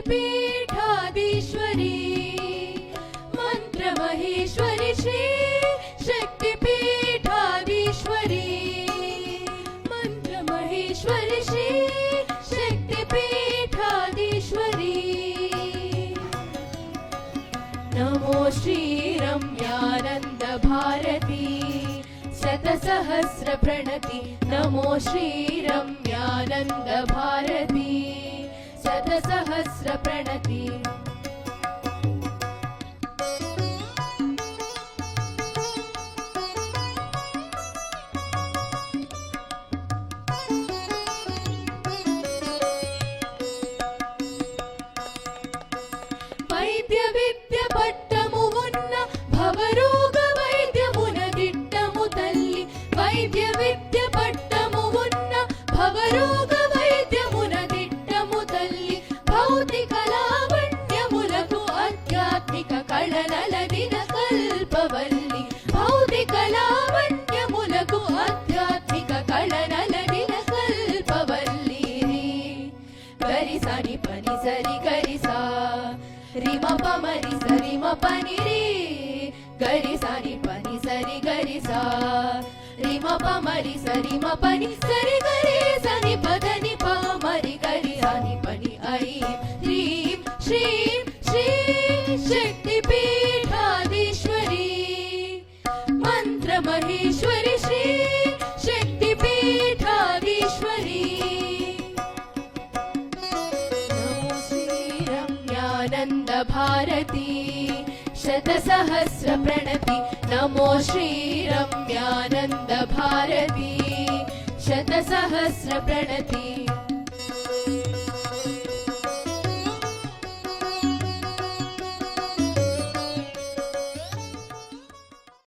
शक्तिपीठाधीश्वरी मंत्रमहेश्वरी श्री शक्तिपीठाधीश्वरी मंत्रमहेश्वरी श्री शक्तिपीठाधीश्वरी नमो श्री रम्यानंद भारती शतसहस्र प्रणति नमो श्री रम्यानंद भारती शतसहस्र प्रणति वैद्य विद्य पट्टमु उन्न भवरोग वैद्यमुन दिट्टमु तल्ली वैद्य विद्य पट्टमु उन्न भवरोग वैद्यमुन दिट्टमु तल्ली भौतिक लावण्यमुलकु आध्यात्मिक कळनलदिन कल्पवल्ली भौतिक लावण्यमुलकु आध्यात्मिक कळनलदिन कल्पवल्ली गरिसानि पनि सरि गरिसा रिम पमरि सरि म पनि रे गरिसानि पनि सरि गरिसा रिम पमरि सरि म पनि सरि गरिसानि पदनि पमरि गरिसानि पनि ऐं ह्रीं श्रीं श्री शक्तिपीठाधीश्वरी मंत्रमहेश्वरी श्री शक्तिपीठाधीश्वरी आनंद भारती शतसहस्र प्रणति नमो श्री रम्यानंद भारती शतसहस्र प्रणति।